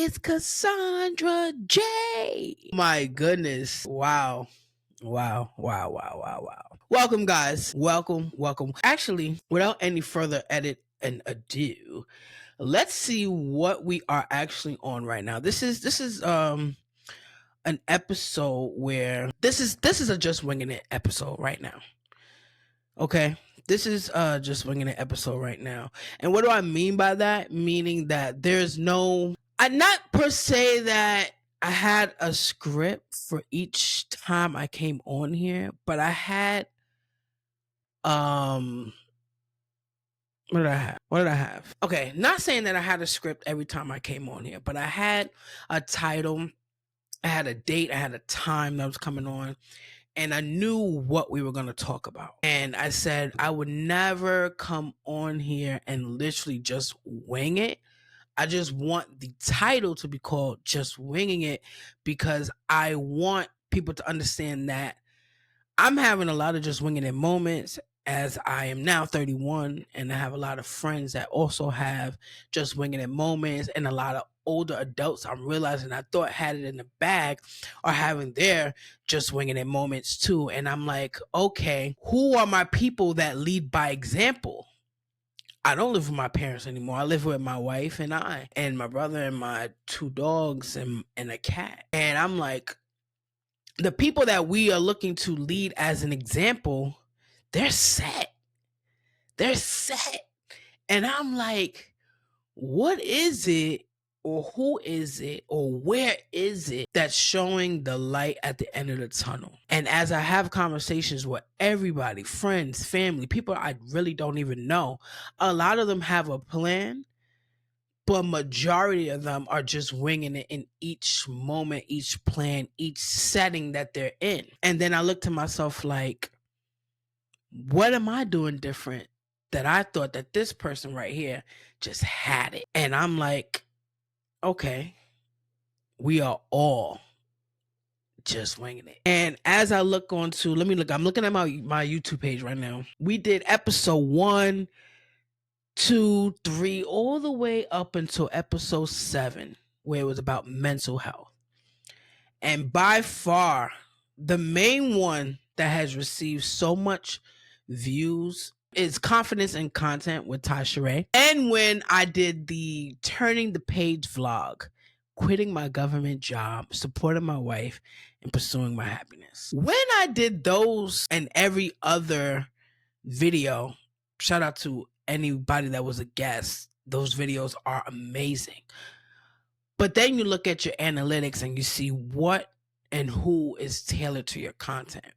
It's Cassandra J. My goodness. Wow. Welcome, guys. Welcome. Actually, without any further edit and ado, let's see what we are actually on right now. This is an episode where this is a just winging it episode right now. Okay. This is just winging it episode right now. And what do I mean by that? Meaning that there's no, not per se that I had a script for each time I came on here, but I had what did I have? Okay, not saying that I had a script every time I came on here, but I had a title, I had a date, I had a time that was coming on, and I knew what we were going to talk about. And I said I would never come on here and literally just wing it. I just want the title to be called Just Winging It, because I want people to understand that I'm having a lot of just winging it moments, as I am now 31 and I have a lot of friends that also have just winging it moments, and a lot of older adults I'm realizing I thought had it in the bag are having their just winging it moments too. And I'm like, okay, who are my people that lead by example? I don't live with my parents anymore. I live with my wife and I, and my brother and my 2 dogs and a cat. And I'm like, the people that we are looking to lead as an example, they're set. And I'm like, what is it, or who is it, or where is it that's showing the light at the end of the tunnel? And as I have conversations with everybody, friends, family, people I really don't even know, a lot of them have a plan, but majority of them are just winging it in each moment, each plan, each setting that they're in. And then I look to myself like, what am I doing different that I thought that this person right here just had it? And I'm like, okay, we are all just winging it. And as I look on to, I'm looking at my YouTube page right now. We did episode 1, 2, 3, all the way up until episode 7, where it was about mental health. And by far, the main one that has received so much views is Confidence in Content with Tasha Ray. And when I did the Turning the Page vlog, quitting my government job, supporting my wife, and pursuing my happiness. When I did those and every other video, shout out to anybody that was a guest, those videos are amazing. But then you look at your analytics and you see what and who is tailored to your content.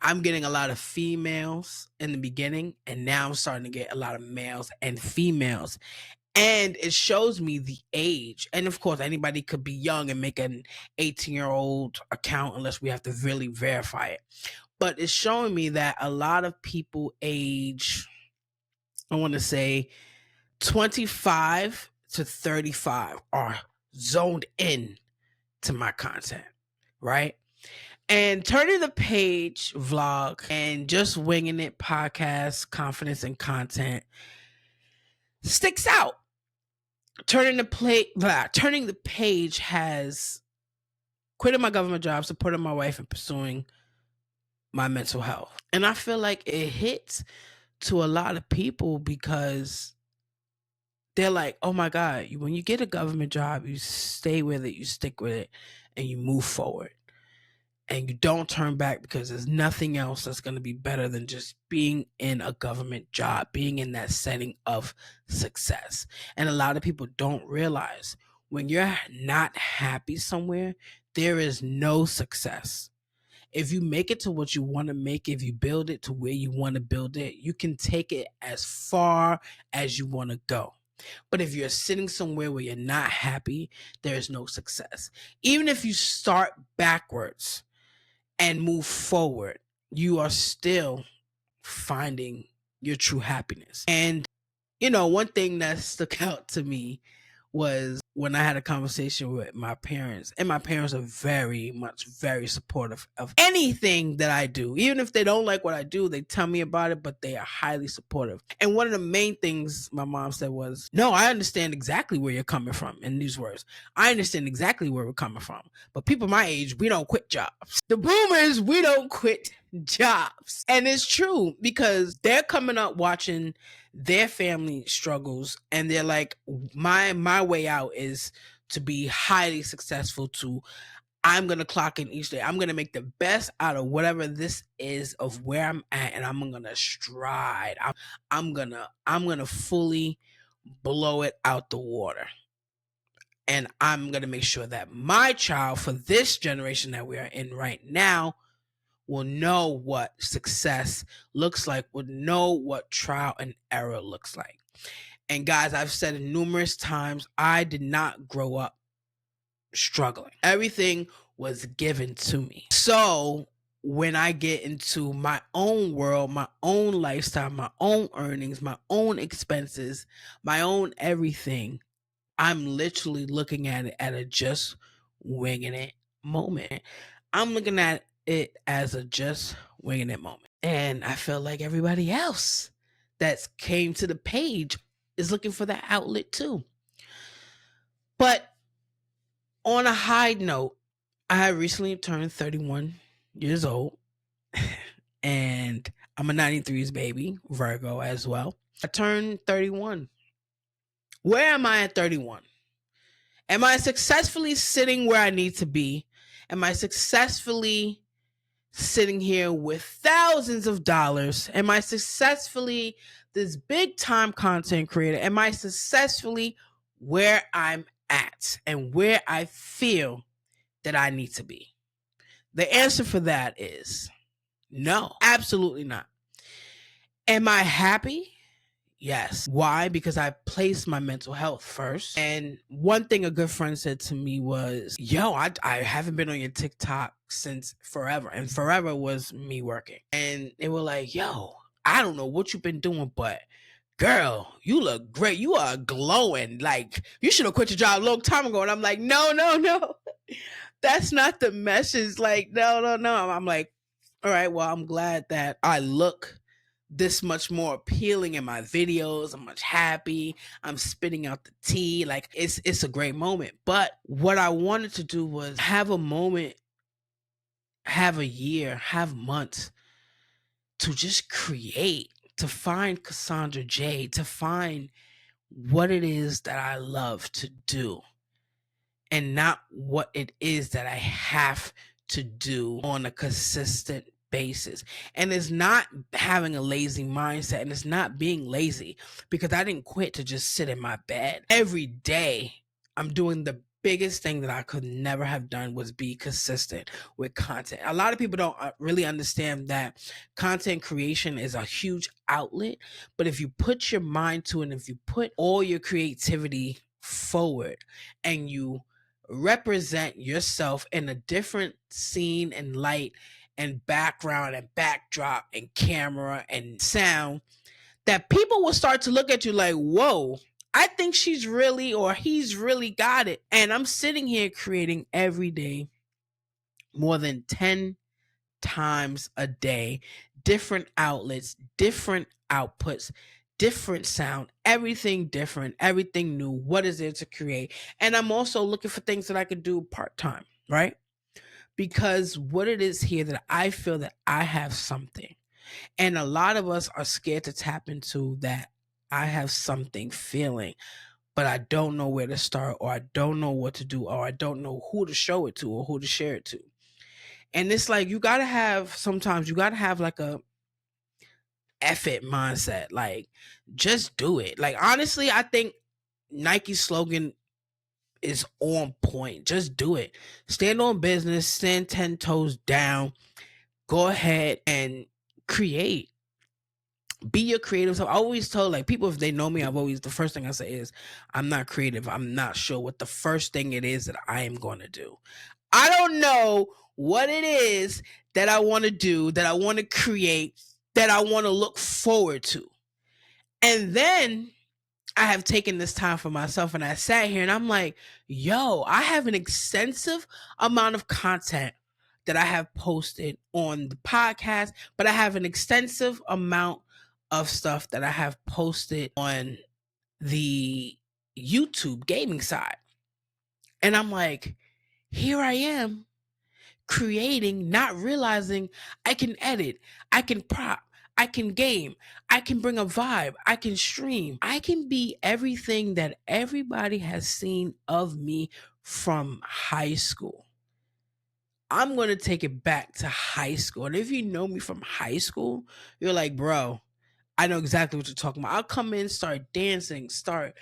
I'm getting a lot of females in the beginning, and now I'm starting to get a lot of males and females. And it shows me the age. And of course, anybody could be young and make an 18-year-old account unless we have to really verify it. But it's showing me that a lot of people age, I want to say 25 to 35 are zoned in to my content, right? And Turning the Page vlog and Just Winging It podcast, Confidence in Content, sticks out. Turning the Page has quitting my government job, supporting my wife, and pursuing my mental health. And I feel like it hits to a lot of people because they're like, oh my God, when you get a government job, you stay with it, you stick with it, and you move forward. And you don't turn back, because there's nothing else that's going to be better than just being in a government job, being in that setting of success. And a lot of people don't realize when you're not happy somewhere, there is no success. If you make it to what you want to make, if you build it to where you want to build it, you can take it as far as you want to go. But if you're sitting somewhere where you're not happy, there is no success. Even if you start backwards and move forward, you are still finding your true happiness. And, one thing that stuck out to me was when I had a conversation with my parents, and my parents are very supportive of anything that I do. Even if they don't like what I do, they tell me about it, but they are highly supportive. And one of the main things my mom said was, no, I understand exactly where you're coming from. In these words, I understand exactly where we're coming from. But people my age, we don't quit jobs. The boomers, we don't quit jobs. And it's true, because they're coming up watching their family struggles, and they're like, my way out is to be highly successful, to I'm gonna clock in each day, I'm gonna make the best out of whatever this is of where I'm at, and I'm gonna stride, I'm gonna fully blow it out the water, and I'm gonna make sure that my child, for this generation that we are in right now, will know what success looks like, will know what trial and error looks like. And guys, I've said it numerous times, I did not grow up struggling. Everything was given to me. So when I get into my own world, my own lifestyle, my own earnings, my own expenses, my own everything, I'm literally looking at it at a just winging it moment. I'm looking at it as a just winging it moment. And I feel like everybody else that's came to the page is looking for that outlet too. But on a high note, I recently turned 31 years old, and I'm a 93's baby, Virgo as well. I turned 31. Where am I at 31? Am I successfully sitting where I need to be? Am I successfully sitting here with thousands of dollars? Am I successfully this big time content creator? Am I successfully where I'm at and where I feel that I need to be? The answer for that is no, absolutely not. Am I happy? Yes. Why? Because I placed my mental health first. And one thing a good friend said to me was, yo, I haven't been on your TikTok since forever. And forever was me working. And they were like, yo, I don't know what you've been doing, but girl, you look great. You are glowing. Like, you should have quit your job a long time ago. And I'm like, no. That's not the message. Like, no. I'm like, all right, well, I'm glad that I look this much more appealing in my videos. I'm much happy. I'm spitting out the tea. Like, it's a great moment. But what I wanted to do was have a moment, have a year, have months to just create, to find Cassandra J, to find what it is that I love to do, and not what it is that I have to do on a consistent basis. And it's not having a lazy mindset, and it's not being lazy, because I didn't quit to just sit in my bed. Every day I'm doing the biggest thing that I could never have done, was be consistent with content. A lot of people don't really understand that content creation is a huge outlet, but if you put your mind to it, and if you put all your creativity forward, and you represent yourself in a different scene and light and background and backdrop and camera and sound, that people will start to look at you like, whoa, I think she's really, or he's really got it. And I'm sitting here creating every day more than 10 times a day, different outlets, different outputs, different sound, everything different, everything new. What is there to create? And I'm also looking for things that I could do part-time, right? Because what it is here, that I feel that I have something. And a lot of us are scared to tap into that I have something feeling, but I don't know where to start, or I don't know what to do, or I don't know who to show it to, or who to share it to. And it's like, sometimes you gotta have like a effort mindset. Like, just do it. Like, honestly, I think Nike's slogan is on point. Just do it. Stand on business, stand 10 toes down, go ahead and create. Be your creative self. I always tell, like, people, if they know me, the first thing I say is, I'm not creative. I'm not sure what the first thing it is that I am going to do. I don't know what it is that I want to do, that I want to create, that I want to look forward to. And then I have taken this time for myself, and I sat here and I'm like, yo, I have an extensive amount of content that I have posted on the podcast, but I have an extensive amount of stuff that I have posted on the YouTube gaming side. And I'm like, here I am creating, not realizing I can edit, I can prop, I can game, I can bring a vibe, I can stream, I can be everything that everybody has seen of me from high school. I'm going to take it back to high school. And if you know me from high school, you're like, bro, I know exactly what you're talking about. I'll come in, start dancing, start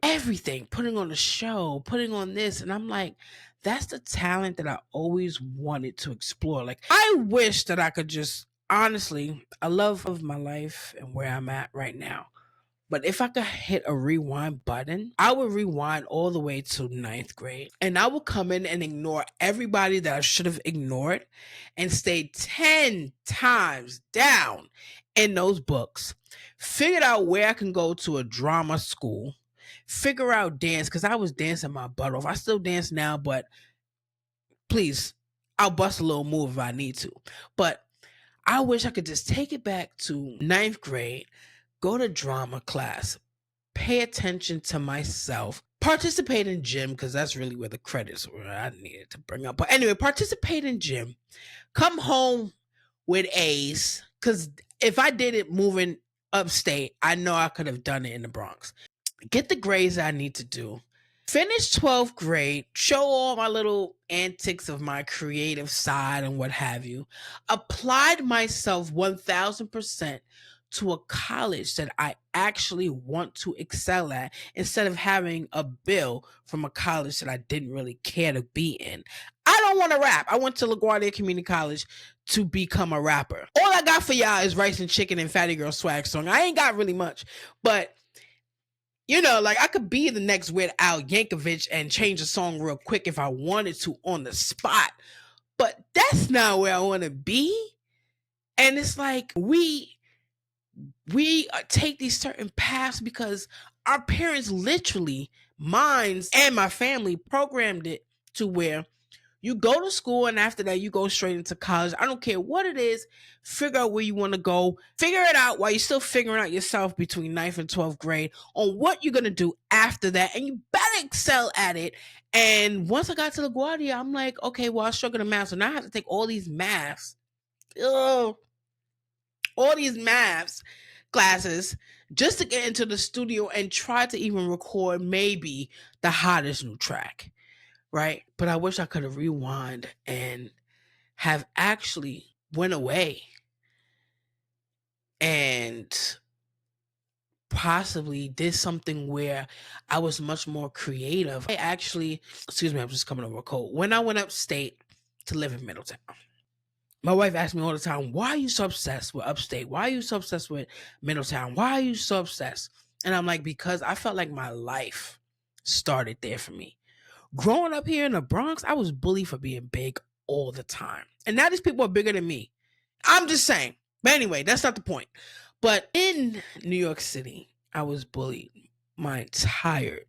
everything, putting on a show, putting on this. And I'm like, that's the talent that I always wanted to explore. Like, I wish that I could just, honestly, I love my life and where I'm at right now. But if I could hit a rewind button, I would rewind all the way to ninth grade. And I would come in and ignore everybody that I should have ignored and stay 10 times down in those books. Figured out where I can go to a drama school. Figure out dance, because I was dancing my butt off. I still dance now, but please, I'll bust a little move if I need to. But I wish I could just take it back to ninth grade, go to drama class, pay attention to myself, participate in gym, because that's really where the credits were I needed to bring up. But anyway, participate in gym, come home with A's, because if I did it moving upstate, I know I could have done it in the Bronx. Get the grades I need to do. Finish 12th grade, show all my little antics of my creative side and what have you. Applied myself 1000% to a college that I actually want to excel at instead of having a bill from a college that I didn't really care to be in. I don't want to rap. I went to LaGuardia Community College to become a rapper. All I got for y'all is rice and chicken and Fatty Girl Swag song. I ain't got really much, but you know, like I could be the next Weird Al Yankovic and change a song real quick if I wanted to on the spot. But that's not where I want to be. And it's like we take these certain paths because our parents literally, mine and my family, programmed it to where you go to school and after that you go straight into college. I don't care what it is. Figure out where you want to go. Figure it out while you're still figuring out yourself between 9th and 12th grade on what you're going to do after that. And you better excel at it. And once I got to LaGuardia, I'm like, okay, well, I struggle in math. So now I have to take all these maths. All these maths classes just to get into the studio and try to even record maybe the hottest new track. Right? But I wish I could have rewind and have actually went away and possibly did something where I was much more creative. I actually, excuse me, I'm just coming over a cold. When I went upstate to live in Middletown, my wife asked me all the time, why are you so obsessed with upstate? Why are you so obsessed with Middletown? Why are you so obsessed? And I'm like, because I felt like my life started there for me. Growing up here in the Bronx, I was bullied for being big all the time. And now these people are bigger than me. I'm just saying. But anyway, that's not the point. But in New York City, I was bullied my entire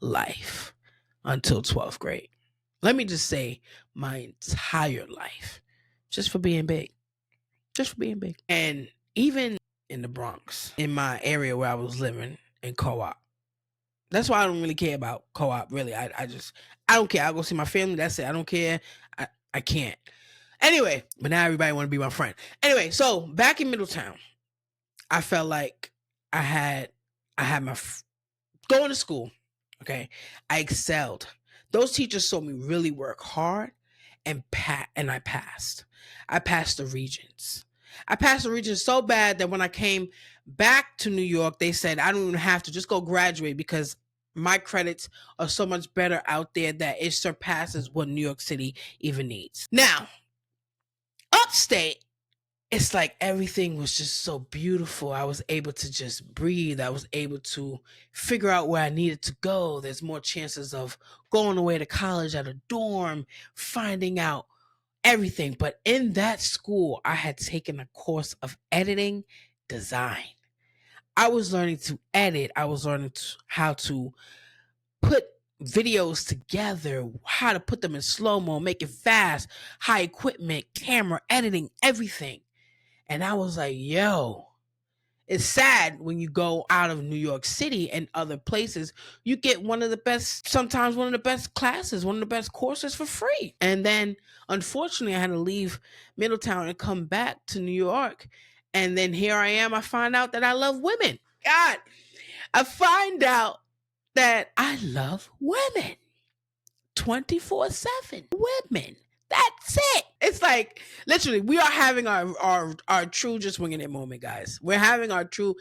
life until 12th grade. Let me just say my entire life just for being big. Just for being big. And even in the Bronx, in my area where I was living in Co-op, that's why I don't really care about Co-op, really. I don't care. I'll go see my family. That's it. I don't care. I can't. Anyway, but now everybody want to be my friend. Anyway, so back in Middletown, I felt like I had my going to school. Okay, I excelled. Those teachers saw me really work hard and I passed. I passed the Regents. I passed the Regents so bad that when I came back to New York, they said I don't even have to, just go graduate because my credits are so much better out there that it surpasses what New York City even needs. Now, upstate, it's like everything was just so beautiful. I was able to just breathe. I was able to figure out where I needed to go. There's more chances of going away to college at a dorm, finding out everything. But in that school, I had taken a course of editing design. I was learning to edit. I was learning how to put videos together, how to put them in slow-mo, make it fast, high equipment, camera, editing, everything. And I was like, yo, it's sad when you go out of New York City and other places, you get sometimes one of the best classes, one of the best courses for free. And then unfortunately, I had to leave Middletown and come back to New York. And then here I am, I find out that I love women. God, I find out that I love women 24/7. Women. That's it. It's like literally we are having our true just winging it moment, guys. We're having our true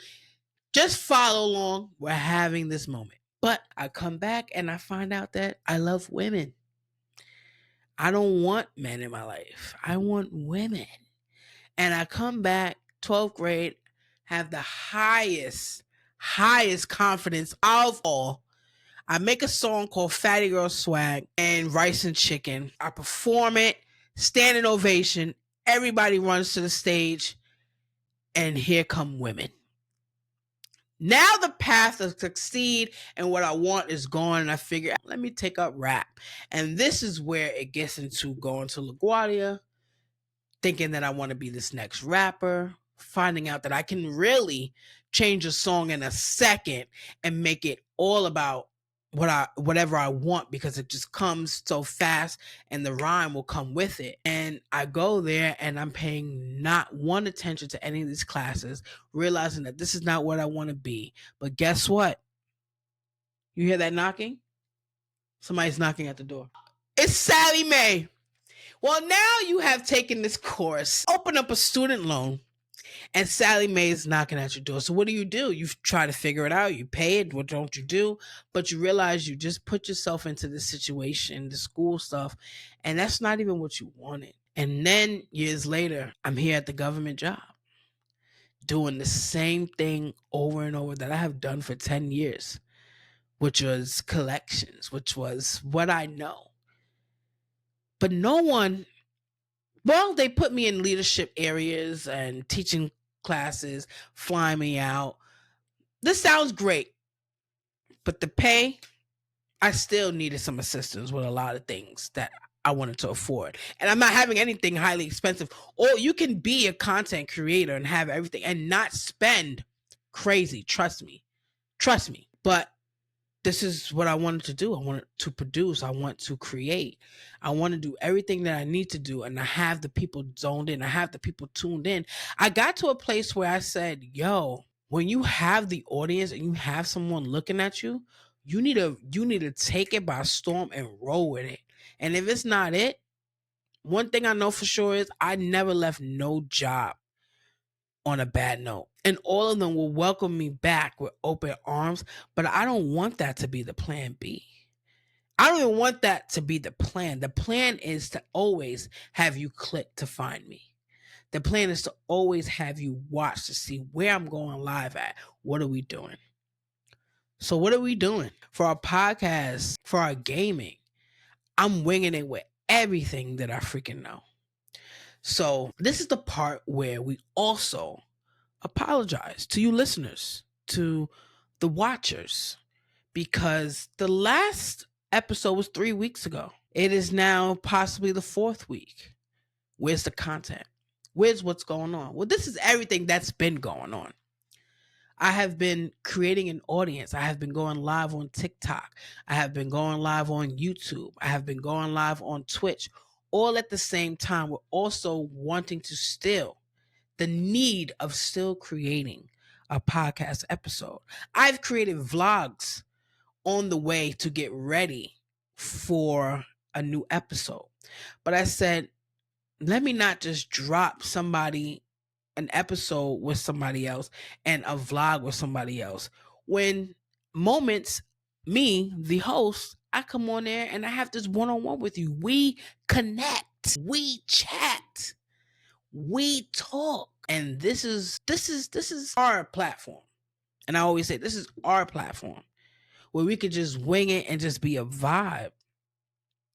just follow along. We're having this moment. But I come back and I find out that I love women. I don't want men in my life. I want women. And I come back 12th grade, have the highest confidence of all. I make a song called Fatty Girl Swag and Rice and Chicken. I perform it, standing ovation. Everybody runs to the stage, and here come women. Now the path to succeed and what I want is gone, and I figure, let me take up rap. And this is where it gets into going to LaGuardia, thinking that I want to be this next rapper, finding out that I can really change a song in a second and make it all about whatever I want, because it just comes so fast and the rhyme will come with it. And I go there and I'm paying not one attention to any of these classes, realizing that this is not what I want to be. But guess what? You hear that knocking? Somebody's knocking at the door. It's Sally Mae. Well, now you have taken this course, open up a student loan, and Sally Mae is knocking at your door. So what do? You try to figure it out. You pay it. What don't you do? But you realize you just put yourself into this situation, the school stuff, and that's not even what you wanted. And then years later, I'm here at the government job, doing the same thing over and over that I have done for 10 years, which was collections, which was what I know. But no one, well, they put me in leadership areas and teaching classes, fly me out. This sounds great, but the pay, I still needed some assistance with a lot of things that I wanted to afford. And I'm not having anything highly expensive. Or you can be a content creator and have everything and not spend crazy. Trust me. But this is what I wanted to do. I wanted to produce. I want to create. I want to do everything that I need to do. And I have the people zoned in. I have the people tuned in. I got to a place where I said, yo, when you have the audience and you have someone looking at you, you need to take it by storm and roll with it. And if it's not it, one thing I know for sure is I never left no job on a bad note. And all of them will welcome me back with open arms. But I don't want that to be the plan B. I don't even want that to be the plan. The plan is to always have you click to find me. The plan is to always have you watch to see where I'm going live at. What are we doing? So what are we doing? For our podcast, for our gaming, I'm winging it with everything that I freaking know. So this is the part where we also apologize to you listeners, to the watchers, because the last episode was 3 weeks ago. It is now possibly the 4th week. Where's the content? Where's what's going on? Well, this is everything that's been going on. I have been creating an audience. I have been going live on TikTok. I have been going live on YouTube. I have been going live on Twitch, all at the same time. We're also wanting to the need of still creating a podcast episode. I've created vlogs on the way to get ready for a new episode. But I said, let me not just drop an episode with somebody else and a vlog with somebody else. When moments, me, the host, I come on there and I have this one-on-one with you. We connect, we chat, we talk. And this is our platform. And I always say this is our platform where we could just wing it and just be a vibe.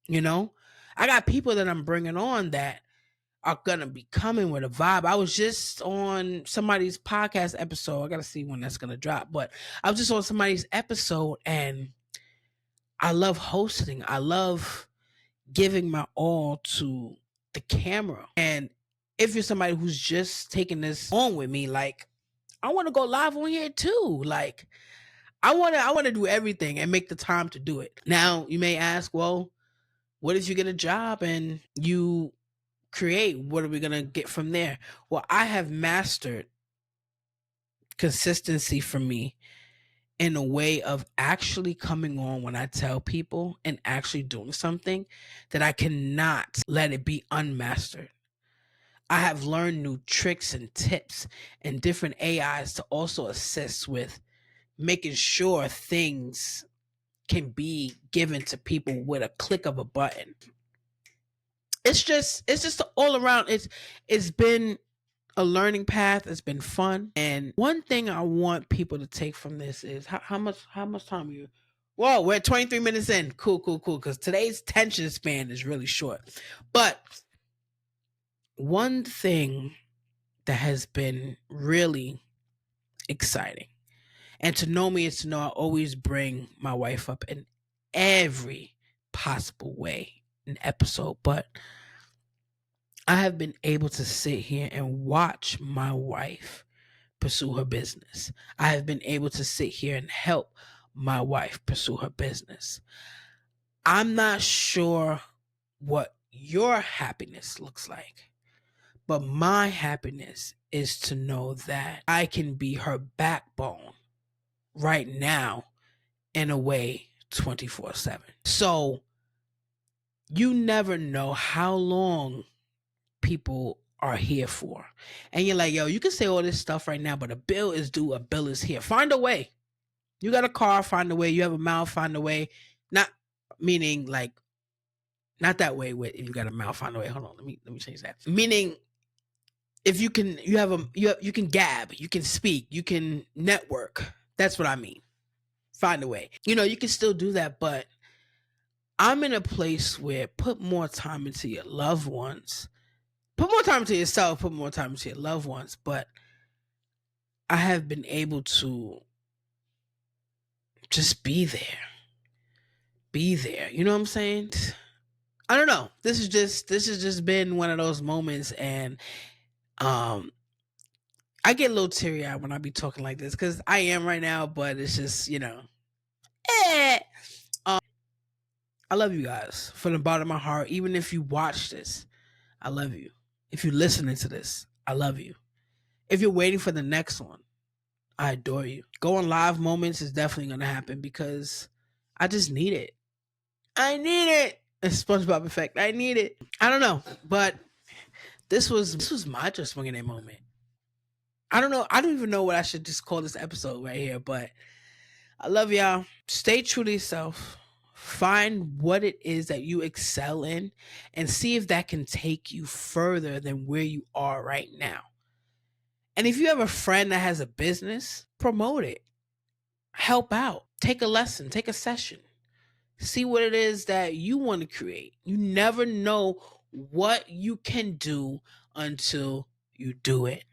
You know, I got people that I'm bringing on that are gonna be coming with a vibe. I was just on somebody's podcast episode. I gotta see when that's gonna drop, but I was just on somebody's episode, and I love hosting. I love giving my all to the camera. And if you're somebody who's just taking this on with me, like, I want to go live on here too. Like, I want to do everything and make the time to do it. Now, you may ask, well, what if you get a job and you create? What are we going to get from there? Well, I have mastered consistency for me in a way of actually coming on when I tell people and actually doing something, that I cannot let it be unmastered. I have learned new tricks and tips and different AIs to also assist with making sure things can be given to people with a click of a button. It's just all around. It's been a learning path. It's been fun. And one thing I want people to take from this is how much time you. Whoa, we're 23 minutes in. Cool. Because today's attention span is really short. But one thing that has been really exciting, and to know me is to know I always bring my wife up in every possible way in episode, but I have been able to sit here and watch my wife pursue her business. I have been able to sit here and help my wife pursue her business. I'm not sure what your happiness looks like, but my happiness is to know that I can be her backbone right now in a way 24/7. So you never know how long people are here for. And you're like, yo, you can say all this stuff right now, but a bill is due, a bill is here. Find a way. You got a car, find a way. You have a mouth, find a way. Not meaning like, not that way with if you got a mouth, find a way. Hold on, let me change that. Meaning if you can, you can gab, you can speak, you can network. That's what I mean. Find a way. You can still do that, but I'm in a place where put more time into your loved ones. Put more time into yourself, put more time into your loved ones. But I have been able to just be there. Be there. You know what I'm saying? I don't know. This has just been one of those moments, and I get a little teary-eyed when I be talking like this, because I am right now, but it's just, I love you guys from the bottom of my heart. Even if you watch this, I love you. If you're listening to this, I love you. If you're waiting for the next one, I adore you. Going live moments is definitely going to happen because I just need it. I need it. It's SpongeBob effect. I need it. I don't know, but this was my just swinging it moment. I don't know. I don't even know what I should just call this episode right here, but I love y'all. Stay true to yourself. Find what it is that you excel in and see if that can take you further than where you are right now. And if you have a friend that has a business, promote it. Help out. Take a lesson. Take a session. See what it is that you want to create. You never know what you can do until you do it.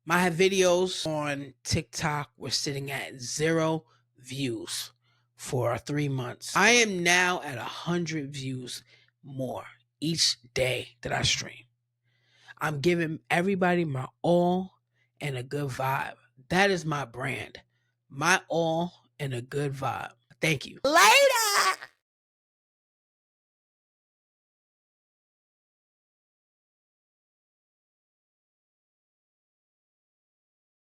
My videos on TikTok were sitting at 0 views for 3 months. I am now at 100 views more each day that I stream. I'm giving everybody my all and a good vibe. That is my brand. My all and a good vibe. Thank you. Later.